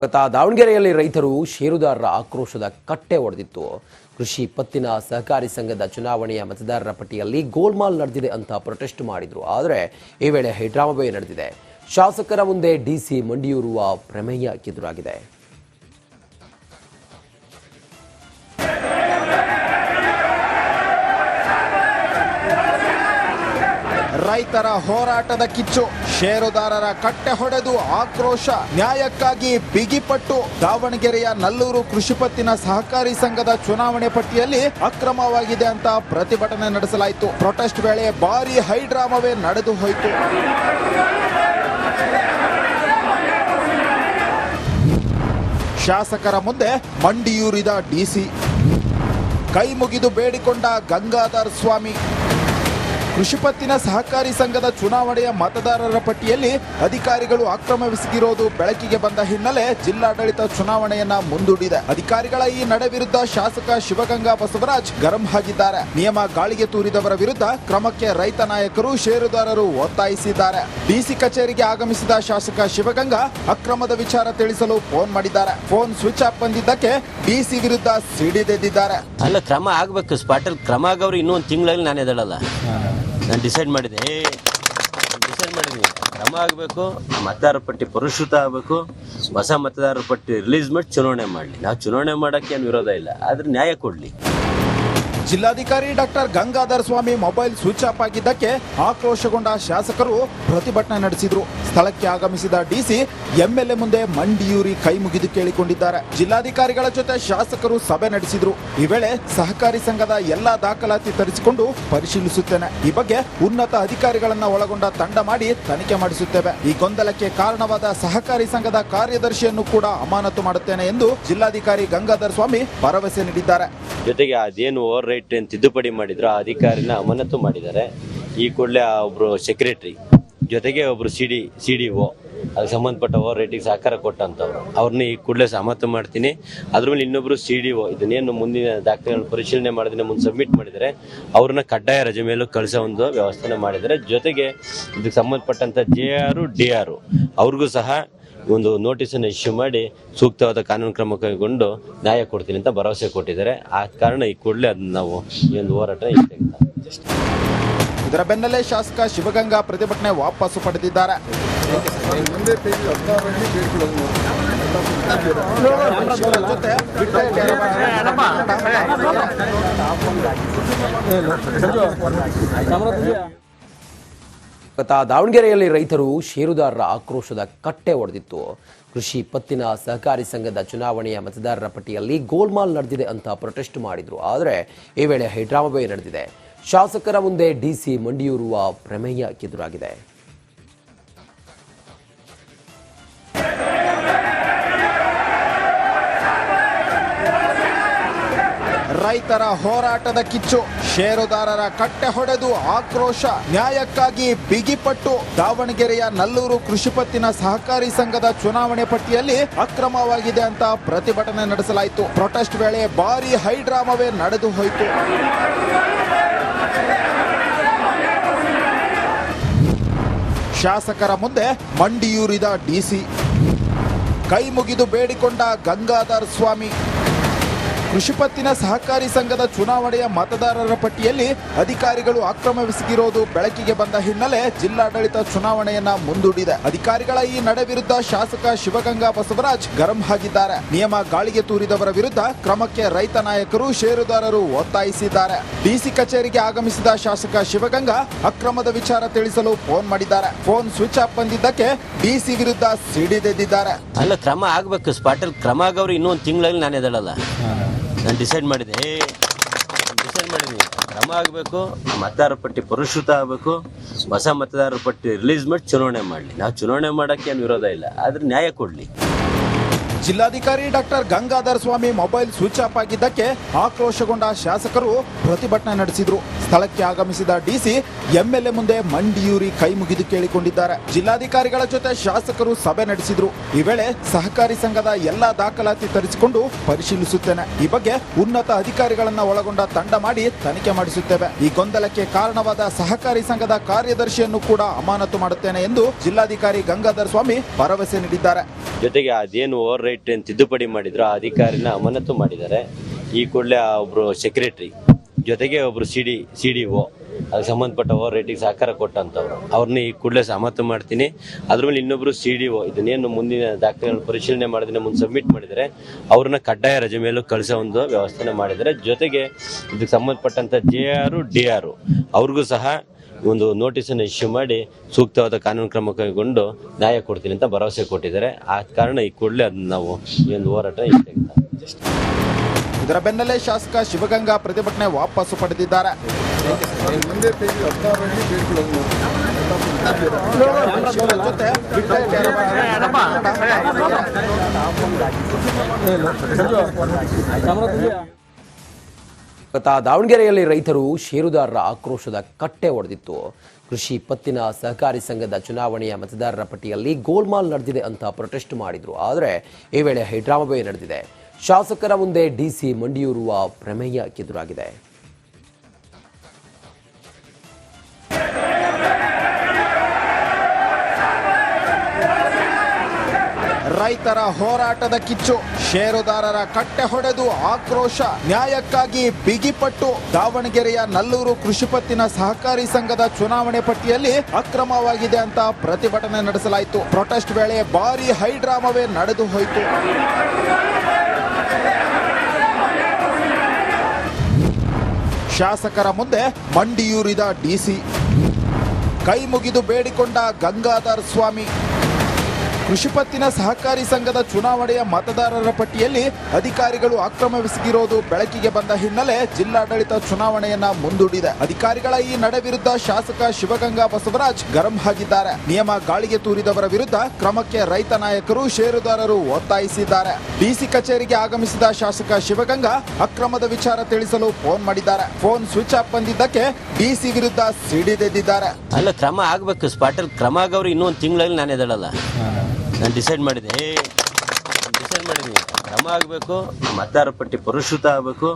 ದಾವಣಗೆರೆಯಲ್ಲಿ ರೈತರು ಷೇರುದಾರರ ಆಕ್ರೋಶದ ಕಟ್ಟೆ ಒಡೆದಿತ್ತು. ಕೃಷಿ ಪತ್ತಿನ ಸಹಕಾರಿ ಸಂಘದ ಚುನಾವಣೆಯ ಮತದಾರರ ಪಟ್ಟಿಯಲ್ಲಿ ಗೋಲ್ಮಾಲ್ ನಡೆದಿದೆ ಅಂತ ಪ್ರೊಟೆಸ್ಟ್ ಮಾಡಿದ್ರು. ಆದರೆ ಈ ವೇಳೆ ಹೈಡ್ರಾಮಾವೇ ನಡೆದಿದೆ. ಶಾಸಕರ ಮುಂದೆ ಡಿಸಿ ಮಂಡಿಯೂರುವ ಪ್ರಮೇಯ ಎದುರಾಗಿದೆ. ರೈತರ ಹೋರಾಟದ ಕಿಚ್ಚು, ಷೇರುದಾರರ ಕಟ್ಟೆ ಹೊಡೆದು ಆಕ್ರೋಶ, ನ್ಯಾಯಕ್ಕಾಗಿ ಬಿಗಿಪಟ್ಟು. ದಾವಣಗೆರೆಯ ನಲ್ಲೂರು ಕೃಷಿ ಪತ್ತಿನ ಸಹಕಾರಿ ಸಂಘದ ಚುನಾವಣೆ ಪಟ್ಟಿಯಲ್ಲಿ ಅಕ್ರಮವಾಗಿದೆ ಅಂತ ಪ್ರತಿಭಟನೆ ನಡೆಸಲಾಯಿತು. ಪ್ರೊಟೆಸ್ಟ್ ವೇಳೆ ಭಾರೀ ಹೈಡ್ರಾಮಾವೇ ನಡೆದು ಹೋಯಿತು. ಶಾಸಕರ ಮುಂದೆ ಮಂಡಿಯೂರಿದ ಡಿಸಿ, ಕೈ ಮುಗಿದು ಬೇಡಿಕೊಂಡ ಗಂಗಾಧರ್ ಸ್ವಾಮಿ. ಕೃಷಿ ಪತ್ತಿನ ಸಹಕಾರಿ ಸಂಘದ ಚುನಾವಣೆಯ ಮತದಾರರ ಪಟ್ಟಿಯಲ್ಲಿ ಅಧಿಕಾರಿಗಳು ಅಕ್ರಮವೆಸಗಿರೋದು ಬೆಳಕಿಗೆ ಬಂದ ಹಿನ್ನೆಲೆ ಜಿಲ್ಲಾಡಳಿತ ಚುನಾವಣೆಯನ್ನ ಮುಂದೂಡಿದೆ. ಅಧಿಕಾರಿಗಳ ಈ ನಡೆ ವಿರುದ್ಧ ಶಾಸಕ ಶಿವಗಂಗಾ ಬಸವರಾಜ್ ಗರಂ ಆಗಿದ್ದಾರೆ. ನಿಯಮ ಗಾಳಿಗೆ ತೂರಿದವರ ವಿರುದ್ಧ ಕ್ರಮಕ್ಕೆ ರೈತ ನಾಯಕರು, ಷೇರುದಾರರು ಒತ್ತಾಯಿಸಿದ್ದಾರೆ. ಡಿಸಿ ಕಚೇರಿಗೆ ಆಗಮಿಸಿದ ಶಾಸಕ ಶಿವಗಂಗಾ ಅಕ್ರಮದ ವಿಚಾರ ತಿಳಿಸಲು ಫೋನ್ ಮಾಡಿದ್ದಾರೆ. ಫೋನ್ ಸ್ವಿಚ್ ಆಫ್ ಬಂದಿದ್ದಕ್ಕೆ ಡಿಸಿ ವಿರುದ್ಧ ಸಿಡಿದೆದ್ದಿದ್ದಾರೆ. ಅಲ್ಲ, ಕ್ರಮ ಆಗ್ಬೇಕು. ಸ್ಪಾಟಲ್ಲಿ ಕ್ರಮ ಆಗವ್ರು ಇನ್ನೂ ಒಂದು ತಿಂಗಳಲ್ಲಿ ನಾನು ಎದಳಲ್ಲ. ನಾನು ಡಿಸೈಡ್ ಮಾಡಿದ್ದೀನಿ, ಕ್ರಮ ಆಗಬೇಕು. ಮತದಾರರ ಪಟ್ಟಿ ಪರಿಷ್ಕೃತ ಆಗಬೇಕು. ಹೊಸ ಮತದಾರರ ಪಟ್ಟಿ ರಿಲೀಸ್ ಮಾಡಿ ಚುನಾವಣೆ ಮಾಡಲಿ. ನಾವು ಚುನಾವಣೆ ಮಾಡೋಕ್ಕೆ ಏನು ವಿರೋಧ ಇಲ್ಲ, ಆದ್ರೆ ನ್ಯಾಯ ಕೊಡಲಿ. ಜಿಲ್ಲಾಧಿಕಾರಿ ಡಾಕ್ಟರ್ ಗಂಗಾಧರ್ ಸ್ವಾಮಿ ಮೊಬೈಲ್ ಸ್ವಿಚ್ ಆಫ್ ಆಗಿದ್ದಕ್ಕೆ ಆಕ್ರೋಶಗೊಂಡ ಶಾಸಕರು ಪ್ರತಿಭಟನೆ ನಡೆಸಿದ್ರು. ಸ್ಥಳಕ್ಕೆ ಆಗಮಿಸಿದ ಡಿಸಿ ಎಂಎಲ್ಎ ಮುಂದೆ ಮಂಡಿಯೂರಿ ಕೈ ಮುಗಿದು ಕೇಳಿಕೊಂಡಿದ್ದಾರೆ. ಜಿಲ್ಲಾಧಿಕಾರಿಗಳ ಜೊತೆ ಶಾಸಕರು ಸಭೆ ನಡೆಸಿದ್ರು. ಈ ವೇಳೆ ಸಹಕಾರಿ ಸಂಘದ ಎಲ್ಲಾ ದಾಖಲಾತಿ ತರಿಸಿಕೊಂಡು ಪರಿಶೀಲಿಸುತ್ತೇನೆ. ಈ ಬಗ್ಗೆ ಉನ್ನತ ಅಧಿಕಾರಿಗಳನ್ನ ಒಳಗೊಂಡ ತಂಡ ಮಾಡಿ ತನಿಖೆ ಮಾಡಿಸುತ್ತೇವೆ. ಈ ಗೊಂದಲಕ್ಕೆ ಕಾರಣವಾದ ಸಹಕಾರಿ ಸಂಘದ ಕಾರ್ಯದರ್ಶಿಯನ್ನು ಕೂಡ ಅಮಾನತು ಮಾಡುತ್ತೇನೆ ಎಂದು ಜಿಲ್ಲಾಧಿಕಾರಿ ಗಂಗಾಧರ್ ಸ್ವಾಮಿ ಭರವಸೆ ನೀಡಿದ್ದಾರೆ. ಜೊತೆಗೆ ಅದೇನು ಓವರ್ ರೈಟ್ ತಿದ್ದುಪಡಿ ಮಾಡಿದ್ರು ಆ ಅಧಿಕಾರಿನ ಅಮಾನತು ಮಾಡಿದ್ದಾರೆ. ಈ ಕೂಡಲೇ ಒಬ್ರು ಸೆಕ್ರೆಟರಿ ಜೊತೆಗೆ ಒಬ್ರು ಸಿಡಿಒ ಅದಕ್ಕೆ ಸಂಬಂಧಪಟ್ಟ ಓವರ್ ರೈಟಿಗೆ ಸಹಕಾರ ಕೊಟ್ಟಂತವ್ರು, ಅವ್ರನ್ನ ಈ ಕೂಡಲೇ ಅಮಾನತು ಮಾಡ್ತೀನಿ. ಅದ್ರ ಮೇಲೆ ಇನ್ನೊಬ್ರು ಸಿಡಿಒ ಇದನ್ನೇನು ಮುಂದಿನ ದಾಖಲೆಗಳನ್ನು ಪರಿಶೀಲನೆ ಮಾಡೋದನ್ನ ಮುಂದೆ ಸಬ್ಮಿಟ್ ಮಾಡಿದರೆ ಅವ್ರನ್ನ ಕಡ್ಡಾಯ ರಜೆ ಮೇಲೂ ಕಳಿಸೋ ಒಂದು ವ್ಯವಸ್ಥೆ ಮಾಡಿದ್ದಾರೆ. ಜೊತೆಗೆ ಇದಕ್ಕೆ ಸಂಬಂಧಪಟ್ಟಂತ JR DR ಅವ್ರಿಗೂ ಸಹ ಒಂದು ನೋಟಿಸನ್ನು ಇಶ್ಯೂ ಮಾಡಿ ಸೂಕ್ತವಾದ ಕಾನೂನು ಕ್ರಮ ಕೈಗೊಂಡು ನ್ಯಾಯ ಕೊಡ್ತೀನಿ ಅಂತ ಭರವಸೆ ಕೊಟ್ಟಿದ್ದಾರೆ. ಆ ಕಾರಣ ಈ ಕೂಡಲೇ ಅದನ್ನ ನಾವು ಈ ಒಂದು ಹೋರಾಟ ಇದರ ಬೆನ್ನಲ್ಲೇ ಶಾಸಕ ಶಿವಗಂಗಾ ಪ್ರತಿಭಟನೆ ವಾಪಸ್ಸು ಪಡೆದಿದ್ದಾರೆ. ದಾವಣಗೆರೆಯಲ್ಲಿ ರೈತರು ಷೇರುದಾರರ ಆಕ್ರೋಶದ ಕಟ್ಟೆ ಒಡೆದಿತ್ತು. ಕೃಷಿ ಪತ್ತಿನ ಸಹಕಾರಿ ಸಂಘದ ಚುನಾವಣೆಯ ಮತದಾರರ ಪಟ್ಟಿಯಲ್ಲಿ ಗೋಲ್ಮಾಲ್ ನಡೆದಿದೆ ಅಂತ ಪ್ರೊಟೆಸ್ಟ್ ಮಾಡಿದ್ರು. ಆದರೆ ಈ ವೇಳೆ ಹೈಡ್ರಾಮಾವೇ ನಡೆದಿದೆ. ಶಾಸಕರ ಮುಂದೆ ಡಿಸಿ ಮಂಡಿಯೂರುವ ಪ್ರಮೇಯ ಎದುರಾಗಿದೆ. ರೈತರ ಹೋರಾಟದ ಕಿಚ್ಚು, ಷೇರುದಾರರ ಕಟ್ಟೆ ಹೊಡೆದು ಆಕ್ರೋಶ, ನ್ಯಾಯಕ್ಕಾಗಿ ಬಿಗಿಪಟ್ಟು. ದಾವಣಗೆರೆಯ ನಲ್ಲೂರು ಕೃಷಿ ಪತ್ತಿನ ಸಹಕಾರಿ ಸಂಘದ ಚುನಾವಣೆ ಪಟ್ಟಿಯಲ್ಲಿ ಅಕ್ರಮವಾಗಿದೆ ಅಂತ ಪ್ರತಿಭಟನೆ ನಡೆಸಲಾಯಿತು. ಪ್ರೊಟೆಸ್ಟ್ ವೇಳೆ ಭಾರೀ ಹೈಡ್ರಾಮಾವೇ ನಡೆದು ಹೋಯಿತು. ಶಾಸಕರ ಮುಂದೆ ಮಂಡಿಯೂರಿದ ಡಿಸಿ, ಕೈ ಮುಗಿದು ಬೇಡಿಕೊಂಡ ಗಂಗಾಧರ್ ಸ್ವಾಮಿ. ಕೃಷಿ ಪತ್ತಿನ ಸಹಕಾರಿ ಸಂಘದ ಚುನಾವಣೆಯ ಮತದಾರರ ಪಟ್ಟಿಯಲ್ಲಿ ಅಧಿಕಾರಿಗಳು ಅಕ್ರಮವೆಸಗಿರೋದು ಬೆಳಕಿಗೆ ಬಂದ ಹಿನ್ನೆಲೆ ಜಿಲ್ಲಾಡಳಿತ ಚುನಾವಣೆಯನ್ನ ಮುಂದೂಡಿದೆ. ಅಧಿಕಾರಿಗಳ ಈ ನಡೆ ವಿರುದ್ಧ ಶಾಸಕ ಶಿವಗಂಗಾ ಬಸವರಾಜ್ ಗರಂ ಆಗಿದ್ದಾರೆ. ನಿಯಮ ಗಾಳಿಗೆ ತೂರಿದವರ ವಿರುದ್ಧ ಕ್ರಮಕ್ಕೆ ರೈತ ನಾಯಕರು, ಷೇರುದಾರರು ಒತ್ತಾಯಿಸಿದ್ದಾರೆ. ಡಿಸಿ ಕಚೇರಿಗೆ ಆಗಮಿಸಿದ ಶಾಸಕ ಶಿವಗಂಗಾ ಅಕ್ರಮದ ವಿಚಾರ ತಿಳಿಸಲು ಫೋನ್ ಮಾಡಿದ್ದಾರೆ. ಫೋನ್ ಸ್ವಿಚ್ ಆಫ್ ಬಂದಿದ್ದಕ್ಕೆ ಡಿಸಿ ವಿರುದ್ಧ ಸಿಡಿದೆದ್ದಿದ್ದಾರೆ. ಅಲ್ಲ, ಕ್ರಮ ಆಗ್ಬೇಕು. ಸ್ಪಾಟಲ್ಲಿ ಕ್ರಮ ಆಗವ್ರು ಇನ್ನೂ ಒಂದು ತಿಂಗಳಲ್ಲಿ ನಾನು ಎದಳಲ್ಲ. ನಾನು ಡಿಸೈಡ್ ಮಾಡಿದ್ದೀನಿ, ಕ್ರಮ ಆಗಬೇಕು. ಮತದಾರರ ಪಟ್ಟಿ ಪರಿಷ್ಕೃತ ಆಗಬೇಕು. ಹೊಸ ಮತದಾರರ ಪಟ್ಟಿ ರಿಲೀಸ್ ಮಾಡಿ ಚುನಾವಣೆ ಮಾಡಲಿ. ನಾವು ಚುನಾವಣೆ ಮಾಡೋಕ್ಕೆ ಏನು ವಿರೋಧ ಇಲ್ಲ, ಆದ್ರೆ ನ್ಯಾಯ ಕೊಡಲಿ. ಜಿಲ್ಲಾಧಿಕಾರಿ ಡಾಕ್ಟರ್ ಗಂಗಾಧರ್ ಸ್ವಾಮಿ ಮೊಬೈಲ್ ಸ್ವಿಚ್ ಆಫ್ ಆಗಿದ್ದಕ್ಕೆ ಆಕ್ರೋಶಗೊಂಡ ಶಾಸಕರು ಪ್ರತಿಭಟನೆ ನಡೆಸಿದ್ರು. ಸ್ಥಳಕ್ಕೆ ಆಗಮಿಸಿದ ಡಿಸಿ ಎಂಎಲ್ಎ ಮುಂದೆ ಮಂಡಿಯೂರಿ ಕೈ ಮುಗಿದು ಕೇಳಿಕೊಂಡಿದ್ದಾರೆ. ಜಿಲ್ಲಾಧಿಕಾರಿಗಳ ಜೊತೆ ಶಾಸಕರು ಸಭೆ ನಡೆಸಿದ್ರು. ಈ ವೇಳೆ ಸಹಕಾರಿ ಸಂಘದ ಎಲ್ಲಾ ದಾಖಲಾತಿ ತರಿಸಿಕೊಂಡು ಪರಿಶೀಲಿಸುತ್ತೇನೆ. ಈ ಬಗ್ಗೆ ಉನ್ನತ ಅಧಿಕಾರಿಗಳನ್ನ ಒಳಗೊಂಡ ತಂಡ ಮಾಡಿ ತನಿಖೆ ಮಾಡಿಸುತ್ತೇವೆ. ಈ ಗೊಂದಲಕ್ಕೆ ಕಾರಣವಾದ ಸಹಕಾರಿ ಸಂಘದ ಕಾರ್ಯದರ್ಶಿಯನ್ನು ಕೂಡ ಅಮಾನತು ಮಾಡುತ್ತೇನೆ ಎಂದು ಜಿಲ್ಲಾಧಿಕಾರಿ ಗಂಗಾಧರ್ ಸ್ವಾಮಿ ಭರವಸೆ ನೀಡಿದ್ದಾರೆ. ಜೊತೆಗೆ ಅದೇನು ಓವರ್ ರೈಟ್ ಏನು ತಿದ್ದುಪಡಿ ಮಾಡಿದ್ರು ಆ ಅಧಿಕಾರಿನ ಅಮಾನತು ಮಾಡಿದ್ದಾರೆ. ಈ ಕೂಡಲೇ ಒಬ್ರು ಸೆಕ್ರೆಟರಿ ಜೊತೆಗೆ ಒಬ್ರು ಸಿ ಡಿ ಒ ಅದಕ್ಕೆ ಸಂಬಂಧಪಟ್ಟ ಓವರ್ ರೇಟಿಗೆ ಸಹಕಾರ ಕೊಟ್ಟಂತವ್ರು ಅವ್ರನ್ನ ಈ ಕೂಡಲೇ ಅಮಾನತು ಮಾಡ್ತೀನಿ. ಅದ್ರ ಮೇಲೆ ಇನ್ನೊಬ್ರು CDO ಇದನ್ನೇನು ಮುಂದಿನ ದಾಖಲೆಗಳನ್ನು ಪರಿಶೀಲನೆ ಮಾಡೋದನ್ನ ಮುಂದೆ ಸಬ್ಮಿಟ್ ಮಾಡಿದರೆ ಅವ್ರನ್ನ ಕಡ್ಡಾಯ ರಜೆ ಮೇಲೂ ಕಳಿಸೋ ಒಂದು ವ್ಯವಸ್ಥೆನ ಮಾಡಿದ್ದಾರೆ. ಜೊತೆಗೆ ಇದಕ್ಕೆ ಸಂಬಂಧಪಟ್ಟಂತ JR DR ಅವ್ರಿಗೂ ಸಹ ಒಂದು ನೋಟಿಸನ್ನು ಇಶ್ಯೂ ಮಾಡಿ ಸೂಕ್ತವಾದ ಕಾನೂನು ಕ್ರಮ ಕೈಗೊಂಡು ನ್ಯಾಯ ಕೊಡ್ತೀನಿ ಅಂತ ಭರವಸೆ ಕೊಟ್ಟಿದ್ದಾರೆ. ಆ ಕಾರಣ ಈ ಕೂಡಲೇ ಅದನ್ನ ನಾವು ಈ ಒಂದು ಹೋರಾಟ ಇದರ ಬೆನ್ನಲ್ಲೇ ಶಾಸಕ ಶಿವಗಂಗಾ ಪ್ರತಿಭಟನೆ ವಾಪಸ್ಸು ಪಡೆದಿದ್ದಾರೆ. ದಾವಣಗೆರೆಯಲ್ಲಿ ರೈತರು ಷೇರುದಾರರ ಆಕ್ರೋಶದ ಕಟ್ಟೆ ಒಡೆದಿತ್ತು. ಕೃಷಿ ಪತ್ತಿನ ಸಹಕಾರಿ ಸಂಘದ ಚುನಾವಣೆಯ ಮತದಾರರ ಪಟ್ಟಿಯಲ್ಲಿ ಗೋಲ್ಮಾಲ್ ನಡೆದಿದೆ ಅಂತ ಪ್ರೊಟೆಸ್ಟ್ ಮಾಡಿದ್ರು. ಆದರೆ ಈ ವೇಳೆ ಹೈಡ್ರಾಮಾಬೇ ನಡೆದಿದೆ. ಶಾಸಕರ ಮುಂದೆ DC ಮಂಡಿಯೂರುವ ಪ್ರಮೇಯ ಎದುರಾಗಿದೆ. ರೈತರ ಹೋರಾಟದ ಕಿಚ್ಚು, ಷೇರುದಾರರ ಕಟ್ಟೆ ಹೊಡೆದು ಆಕ್ರೋಶ, ನ್ಯಾಯಕ್ಕಾಗಿ ಬಿಗಿಪಟ್ಟು. ದಾವಣಗೆರೆಯ ನಲ್ಲೂರು ಕೃಷಿ ಪತ್ತಿನ ಸಹಕಾರಿ ಸಂಘದ ಚುನಾವಣೆ ಪಟ್ಟಿಯಲ್ಲಿ ಅಕ್ರಮವಾಗಿದೆ ಅಂತ ಪ್ರತಿಭಟನೆ ನಡೆಸಲಾಯಿತು. ಪ್ರೊಟೆಸ್ಟ್ ವೇಳೆ ಭಾರಿ ಹೈಡ್ರಾಮಾವೇ ನಡೆದು ಹೋಯಿತು. ಶಾಸಕರ ಮುಂದೆ ಮಂಡಿಯೂರಿದ DC, ಕೈ ಮುಗಿದು ಬೇಡಿಕೊಂಡ ಗಂಗಾಧರ್ ಸ್ವಾಮಿ. ಕೃಷಿ ಪತ್ತಿನ ಸಹಕಾರಿ ಸಂಘದ ಚುನಾವಣೆಯ ಮತದಾರರ ಪಟ್ಟಿಯಲ್ಲಿ ಅಧಿಕಾರಿಗಳು ಅಕ್ರಮವೆಸಗಿರೋದು ಬೆಳಕಿಗೆ ಬಂದ ಹಿನ್ನೆಲೆ ಜಿಲ್ಲಾಡಳಿತ ಚುನಾವಣೆಯನ್ನ ಮುಂದೂಡಿದೆ. ಅಧಿಕಾರಿಗಳ ಈ ನಡೆ ವಿರುದ್ಧ ಶಾಸಕ ಶಿವಗಂಗಾ ಬಸವರಾಜ್ ಗರಂ ಆಗಿದ್ದಾರೆ. ನಿಯಮ ಗಾಳಿಗೆ ತೂರಿದವರ ವಿರುದ್ಧ ಕ್ರಮಕ್ಕೆ ರೈತ ನಾಯಕರು, ಷೇರುದಾರರು ಒತ್ತಾಯಿಸಿದ್ದಾರೆ. DC ಕಚೇರಿಗೆ ಆಗಮಿಸಿದ ಶಾಸಕ ಶಿವಗಂಗಾ ಅಕ್ರಮದ ವಿಚಾರ ತಿಳಿಸಲು ಫೋನ್ ಮಾಡಿದ್ದಾರೆ. ಫೋನ್ ಸ್ವಿಚ್ ಆಫ್ ಬಂದಿದ್ದಕ್ಕೆ DC ವಿರುದ್ಧ ಸಿಡಿದೆದ್ದಿದ್ದಾರೆ. ಅಲ್ಲ, ಕ್ರಮ ಆಗ್ಬೇಕು. ಸ್ಪಾಟಲ್ಲಿ ಕ್ರಮ ಆಗವ್ರು ಇನ್ನೊಂದು ತಿಂಗಳಲ್ಲಿ ನಾನು ಎದಳಲ್ಲ. ನಾನು ಡಿಸೈಡ್ ಮಾಡಿದ್ದೀನಿ, ಕ್ರಮ ಆಗಬೇಕು. ಮತದಾರರ ಪಟ್ಟಿ ಪರಿಷ್ಕೃತ ಆಗಬೇಕು.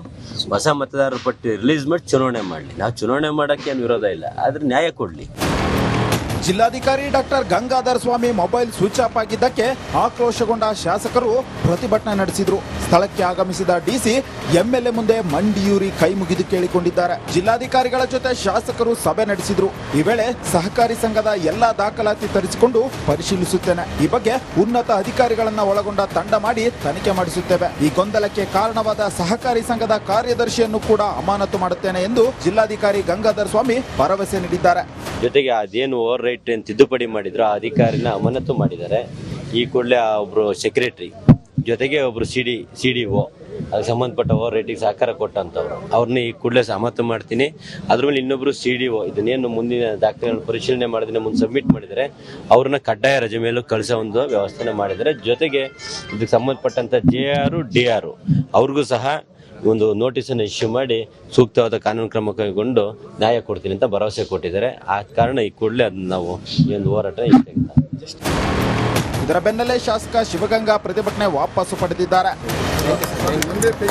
ಹೊಸ ಮತದಾರರ ಪಟ್ಟಿ ರಿಲೀಸ್ ಮಾಡಿ ಚುನಾವಣೆ ಮಾಡಲಿ. ನಾವು ಚುನಾವಣೆ ಮಾಡೋಕ್ಕೆ ಏನು ವಿರೋಧ ಇಲ್ಲ, ಆದ್ರೆ ನ್ಯಾಯ ಕೊಡಲಿ. ಜಿಲ್ಲಾಧಿಕಾರಿ ಡಾಕ್ಟರ್ ಗಂಗಾಧರ್ ಸ್ವಾಮಿ ಮೊಬೈಲ್ ಸ್ವಿಚ್ ಆಫ್ ಆಗಿದ್ದಕ್ಕೆ ಆಕ್ರೋಶಗೊಂಡ ಶಾಸಕರು ಪ್ರತಿಭಟನೆ ನಡೆಸಿದ್ರು. ಸ್ಥಳಕ್ಕೆ ಆಗಮಿಸಿದ DC MLA ಮುಂದೆ ಮಂಡಿಯೂರಿ ಕೈ ಮುಗಿದು ಕೇಳಿಕೊಂಡಿದ್ದಾರೆ. ಜಿಲ್ಲಾಧಿಕಾರಿಗಳ ಜೊತೆ ಶಾಸಕರು ಸಭೆ ನಡೆಸಿದ್ರು. ಈ ವೇಳೆ ಸಹಕಾರಿ ಸಂಘದ ಎಲ್ಲಾ ದಾಖಲಾತಿ ತರಿಸಿಕೊಂಡು ಪರಿಶೀಲಿಸುತ್ತೇನೆ. ಈ ಬಗ್ಗೆ ಉನ್ನತ ಅಧಿಕಾರಿಗಳನ್ನ ಒಳಗೊಂಡ ತಂಡ ಮಾಡಿ ತನಿಖೆ ಮಾಡಿಸುತ್ತೇವೆ. ಈ ಗೊಂದಲಕ್ಕೆ ಕಾರಣವಾದ ಸಹಕಾರಿ ಸಂಘದ ಕಾರ್ಯದರ್ಶಿಯನ್ನು ಕೂಡ ಅಮಾನತು ಮಾಡುತ್ತೇನೆ ಎಂದು ಜಿಲ್ಲಾಧಿಕಾರಿ ಗಂಗಾಧರ್ ಸ್ವಾಮಿ ಭರವಸೆ ನೀಡಿದ್ದಾರೆ. ಜೊತೆಗೆ ಅದೇನು ಓವರ್ ರೈಟ್ ಏನು ತಿದ್ದುಪಡಿ ಮಾಡಿದ್ರು ಆ ಅಧಿಕಾರಿನ ಅಮಾನತು ಮಾಡಿದ್ದಾರೆ. ಈ ಕೂಡಲೇ ಒಬ್ರು ಸೆಕ್ರೆಟರಿ ಜೊತೆಗೆ ಒಬ್ರು CDO ಅದಕ್ಕೆ ಸಂಬಂಧಪಟ್ಟ ಓವರ್ ರೇಟಿಗೆ ಸಹಕಾರ ಕೊಟ್ಟಂತವ್ರು ಅವ್ರನ್ನ ಈ ಕೂಡಲೇ ಅಮಾನತು ಮಾಡ್ತೀನಿ. ಅದ್ರ ಮೇಲೆ ಇನ್ನೊಬ್ರು CDO ಇದನ್ನೇನು ಮುಂದಿನ ದಾಖಲೆಗಳನ್ನು ಪರಿಶೀಲನೆ ಮಾಡೋದನ್ನ ಮುಂದೆ ಸಬ್ಮಿಟ್ ಮಾಡಿದರೆ ಅವ್ರನ್ನ ಕಡ್ಡಾಯ ರಜೆ ಮೇಲೂ ಕಳಿಸೋ ಒಂದು ವ್ಯವಸ್ಥೆನ ಮಾಡಿದ್ದಾರೆ. ಜೊತೆಗೆ ಇದಕ್ಕೆ ಸಂಬಂಧಪಟ್ಟಂತ JR DR ಅವ್ರಿಗೂ ಸಹ ಒಂದು ನೋಟಿಸನ್ನು ಇಶ್ಯೂ ಮಾಡಿ ಸೂಕ್ತವಾದ ಕಾನೂನು ಕ್ರಮ ಕೈಗೊಂಡು ನ್ಯಾಯ ಕೊಡ್ತೀನಿ ಅಂತ ಭರವಸೆ ಕೊಟ್ಟಿದ್ದಾರೆ. ಆ ಕಾರಣ ಈ ಕೂಡಲೇ ಅದನ್ನ ನಾವು ಈ ಒಂದು ಹೋರಾಟ ಇದರ ಬೆನ್ನಲ್ಲೇ ಶಾಸಕ ಶಿವಗಂಗಾ ಪ್ರತಿಭಟನೆ ವಾಪಸ್ಸು ಪಡೆದಿದ್ದಾರೆ. ಜೊತೆ